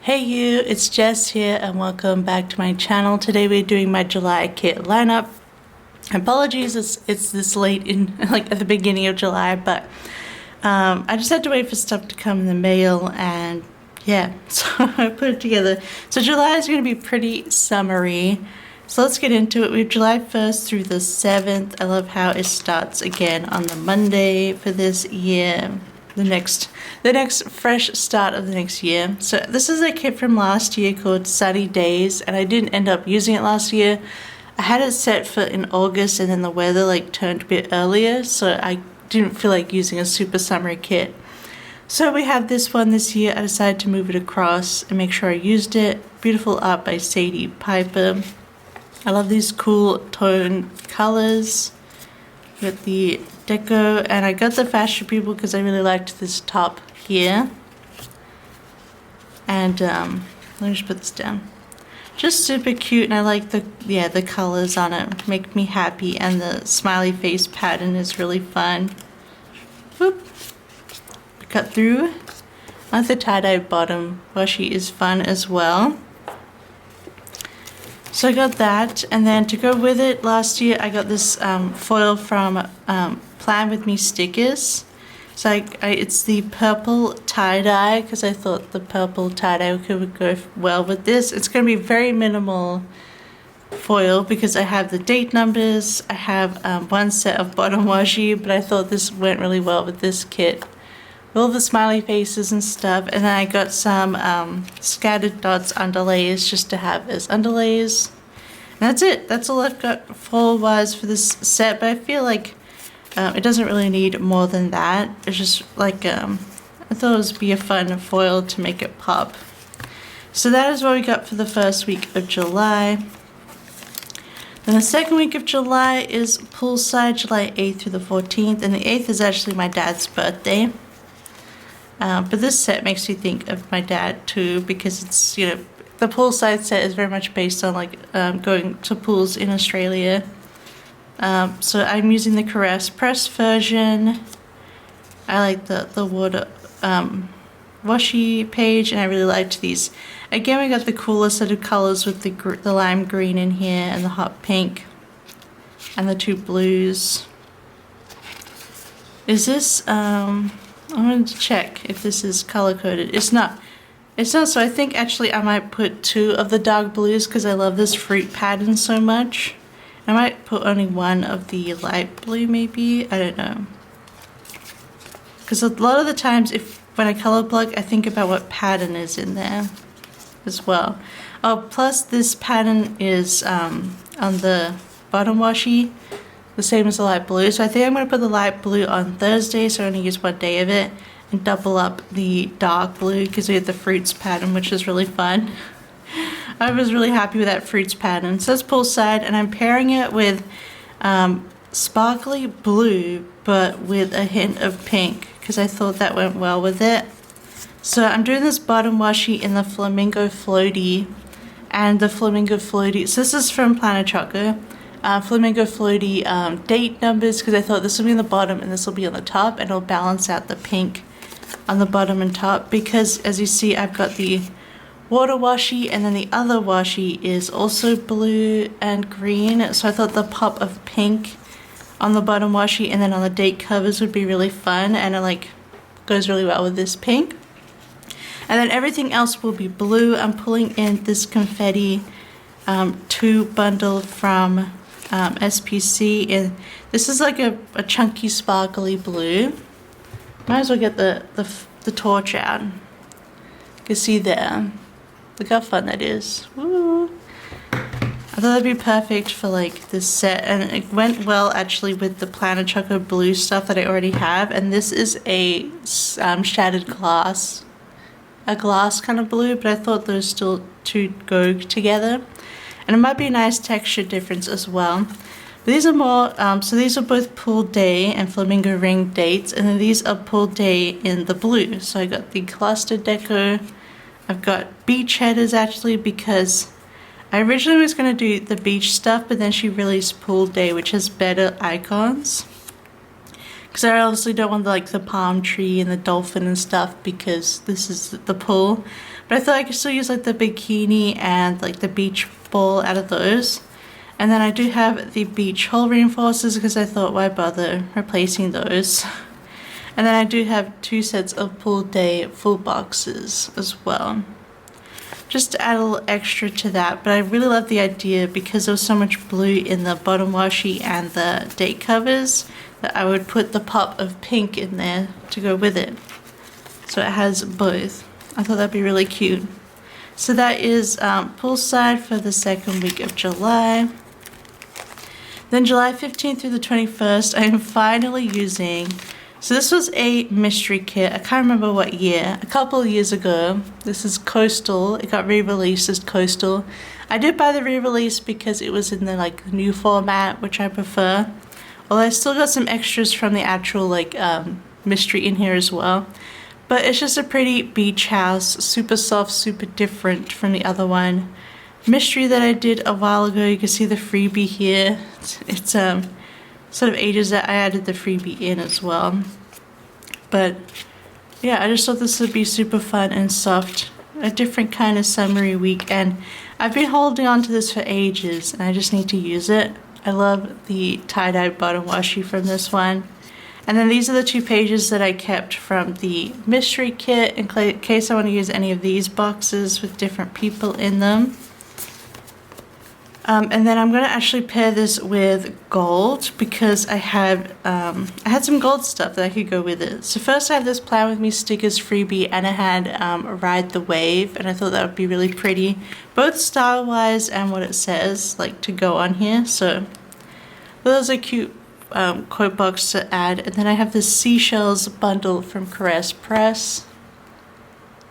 Hey you, it's Jess here and welcome back to my channel. Today we're doing my July kit lineup. Apologies, it's this late in at the beginning of July, but I just had to wait for stuff to come in the mail and yeah, so I put it together. So July is going to be pretty summery. So let's get into it. We have July 1st through the 7th. I love how it starts again on the Monday for this year. The next fresh start of the next year. So this is a kit from last year called Sunny Days, and I didn't end up using it last year. I had it set for in August and then the weather turned a bit earlier, so I didn't feel like using a super summery kit. So we have this one this year. I decided to move it across and make sure I used it. Beautiful art by Sadie Piper. I love these cool tone colors with the deco, and I got the Fashion People because I really liked this top here. And let me just put this down. Just super cute, and I like the colors on it. Make me happy, and the smiley face pattern is really fun. Whoop. Cut through. I like the tie-dye bottom washi is fun as well. So I got that, and then to go with it, last year I got this foil from Plan With Me stickers. So it's the purple tie-dye because I thought the purple tie-dye would go well with this. It's going to be very minimal foil because I have the date numbers. I have one set of bottom washi, but I thought this went really well with this kit. All the smiley faces and stuff, and then I got some scattered dots underlays just to have as underlays. And that's it. That's all I've got foil-wise for this set, but I feel like it doesn't really need more than that. It's just I thought it would be a fun foil to make it pop. So that is what we got for the first week of July. Then the second week of July is Poolside, July 8th through the 14th, and the 8th is actually my dad's birthday. But this set makes me think of my dad too, because it's, the poolside set is very much based on going to pools in Australia. So I'm using the Caress Press version. I like the water washi page, and I really liked these. Again, we got the cooler set of colors with the lime green in here and the hot pink and the two blues. Is this I wanted to check if this is color coded. It's not. It's not, so I think actually I might put 2 of the dark blues because I love this fruit pattern so much. I might put only 1 of the light blue maybe. I don't know. Because a lot of the times when I color block, I think about what pattern is in there as well. Oh, plus this pattern is on the bottom washi. The same as the light blue, so I think I'm going to put the light blue on Thursday, so I'm going to use 1 day of it and double up the dark blue because we have the fruits pattern, which is really fun. I was really happy with that fruits pattern. So that's Poolside, and I'm pairing it with sparkly blue but with a hint of pink because I thought that went well with it. So I'm doing this bottom washi in the Flamingo Floaty, and the Flamingo Floaty, so this is from Planet Choco. Flamingo Floaty date numbers because I thought this will be on the bottom and this will be on the top, and it'll balance out the pink on the bottom and top because as you see I've got the water washi and then the other washi is also blue and green, so I thought the pop of pink on the bottom washi and then on the date covers would be really fun, and it goes really well with this pink. And then everything else will be blue. I'm pulling in this confetti 2 bundle from SPC, and this is like a chunky sparkly blue. Might as well get the torch out. You can see there. Look how fun that is. Woo. I thought that'd be perfect for this set, and it went well actually with the Planet Choco blue stuff that I already have, and this is a shattered glass. A glass kind of blue, but I thought those still 2 go together. And it might be a nice texture difference as well. But these are more, so these are both Pool Day and Flamingo Ring dates, and then these are Pool Day in the blue. So I got the cluster deco. I've got beach headers actually because I originally was going to do the beach stuff, but then she released Pool Day, which has better icons. because I obviously don't want like the palm tree and the dolphin and stuff because this is the pool. But I thought I could still use like the bikini and like the beach ball out of those. And then I do have the beach hole reinforcers because I thought why bother replacing those. And then I do have 2 sets of pool day full boxes as well. Just to add a little extra to that, but I really love the idea because there was so much blue in the bottom washi and the date covers that I would put the pop of pink in there to go with it. So it has both. I thought that'd be really cute. So that is poolside for the second week of July. Then July 15th through the 21st, I am finally using, so this was a mystery kit. I can't remember what year, a couple of years ago. This is Coastal. It got re-released as Coastal. I did buy the re-release because it was in the like new format, which I prefer. Although I still got some extras from the actual like mystery in here as well. But it's just a pretty beach house, super soft, super different from the other one. Mystery that I did a while ago, you can see the freebie here. It's sort of ages that I added the freebie in as well. But yeah, I just thought this would be super fun and soft. A different kind of summery week, and I've been holding on to this for ages and I just need to use it. I love the tie-dye bottom washi from this one. And then these are the 2 pages that I kept from the mystery kit in case I want to use any of these boxes with different people in them. And then I'm going to actually pair this with gold because I had some gold stuff that I could go with it. So first I have this Plan With Me stickers freebie, and I had Ride the Wave, and I thought that would be really pretty, both style wise and what it says like to go on here. So those are cute quote box to add. And then I have this seashells bundle from Caress Press.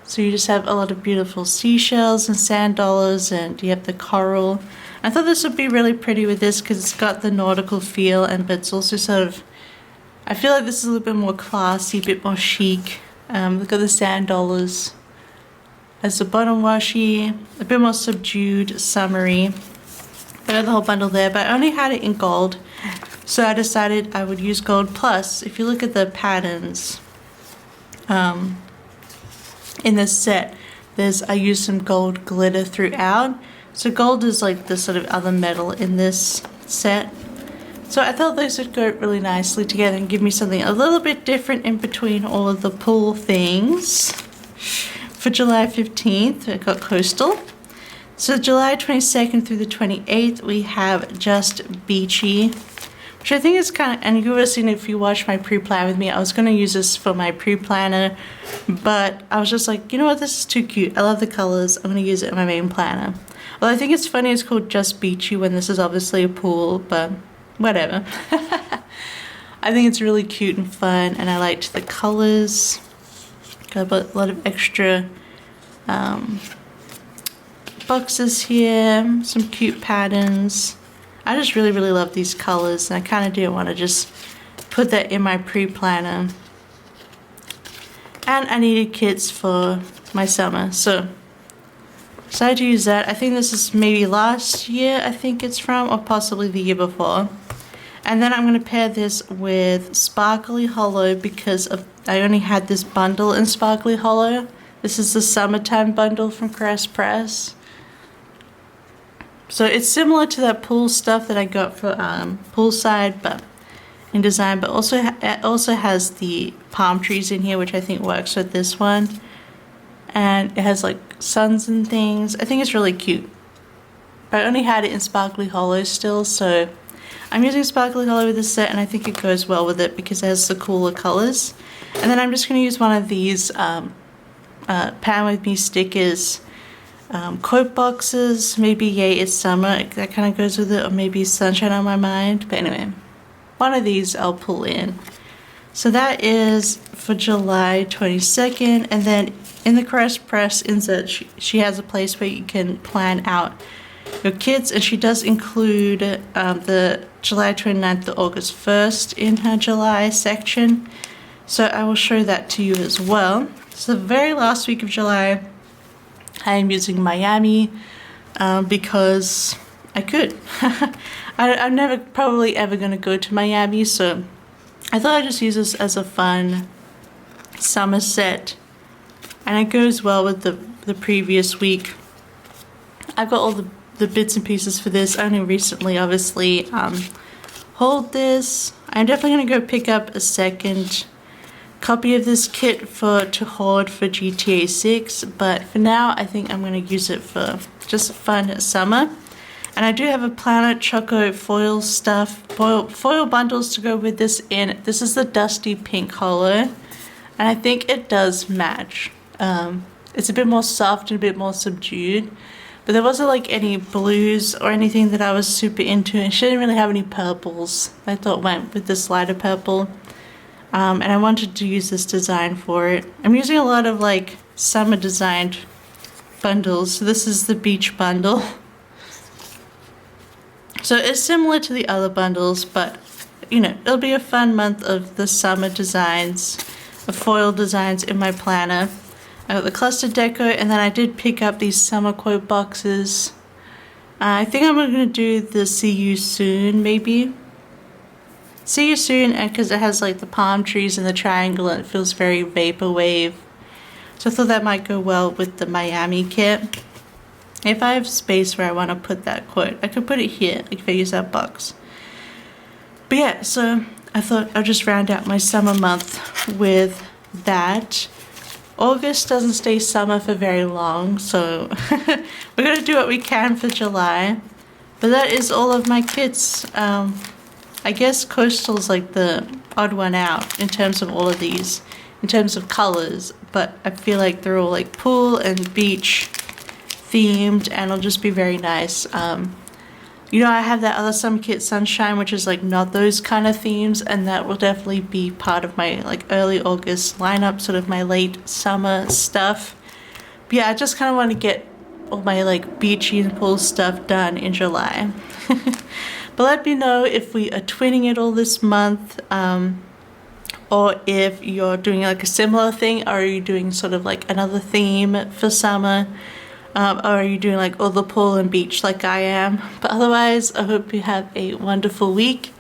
So you just have a lot of beautiful seashells and sand dollars, and you have the coral. I thought this would be really pretty with this because it's got the nautical feel, and but it's also sort of, I feel like this is a little bit more classy, a bit more chic. Look at the sand dollars as the bottom washi, a bit more subdued, summery. I got the whole bundle there, but I only had it in gold, so I decided I would use gold. Plus, if you look at the patterns in this set, I used some gold glitter throughout. So gold is like the sort of other metal in this set. So I thought those would go really nicely together and give me something a little bit different in between all of the pool things. For July 15th, I got Coastal. So July 22nd through the 28th, we have Just Beachy, which I think is kind of, and you would have seen if you watched my pre-plan with me, I was going to use this for my pre-planner, but I was just like, you know what, this is too cute. I love the colors. I'm going to use it in my main planner. Well, I think it's funny it's called Just Beachy when this is obviously a pool, but whatever. I think it's really cute and fun, and I liked the colors. Got a lot of extra boxes here, some cute patterns. I just really, really love these colors, and I kind of didn't want to just put that in my pre-planner. And I needed kits for my summer, so decided to use that. I think this is maybe last year, I think it's from, or possibly the year before. And then I'm going to pair this with Sparkly Hollow because I only had this bundle in Sparkly Hollow. This is the summertime bundle from Caress Press. So it's similar to that pool stuff that I got for poolside, but in design, but it also has the palm trees in here, which I think works with this one. And it has like suns and things. I think it's really cute. But I only had it in Sparkly Hollow still, so I'm using Sparkly Hollow with this set, and I think it goes well with it because it has the cooler colors. And then I'm just going to use one of these Pan With Me stickers quote boxes. Maybe Yay It's Summer, that kind of goes with it, or maybe Sunshine on My Mind. But anyway, one of these I'll pull in. So that is for July 22nd, and then in the Caress Press insert, she has a place where you can plan out your kits, and she does include the July 29th to August 1st in her July section. So I will show that to you as well. So the very last week of July, I am using Miami because I could. I'm never probably ever going to go to Miami, so I thought I'd just use this as a fun summer set, and it goes well with the previous week. I've got all the bits and pieces for this. I only recently obviously hauled this. I'm definitely going to go pick up a second copy of this kit to hoard for GTA 6, but for now I think I'm going to use it for just fun summer. And I do have a Planet Choco foil foil bundles to go with this in. This is the dusty pink hollow, and I think it does match. It's a bit more soft and a bit more subdued, but there wasn't like any blues or anything that I was super into, and she didn't really have any purples I thought went with this lighter purple. And I wanted to use this design for it. I'm using a lot of like summer designed bundles. So this is the beach bundle. So it's similar to the other bundles, but you know, it'll be a fun month of the summer designs, of foil designs in my planner. I got the cluster deco, and then I did pick up these summer quote boxes. I think I'm going to do the see you soon, maybe. See you soon, and because it has like the palm trees and the triangle, and it feels very vaporwave. So I thought that might go well with the Miami kit. If I have space where I want to put that quote, I could put it here, like if I use that box. But yeah, so I thought I'll just round out my summer month with that. August doesn't stay summer for very long, so we're going to do what we can for July. But that is all of my kits. I guess Coastal's like the odd one out in terms of all of these, in terms of colors, but I feel like they're all like pool and beach themed, and it'll just be very nice. You know, I have that other summer kit, Sunshine, which is like not those kind of themes, and that will definitely be part of my like early August lineup, sort of my late summer stuff. But yeah, I just kind of want to get all my like beachy and pool stuff done in July. But let me know if we are twinning it all this month, or if you're doing like a similar thing, or are you doing sort of like another theme for summer, or are you doing like all the pool and beach like I am. But otherwise, I hope you have a wonderful week.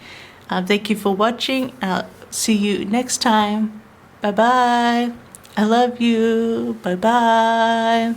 Thank you for watching. I'll see you next time. Bye bye. I love you. Bye bye.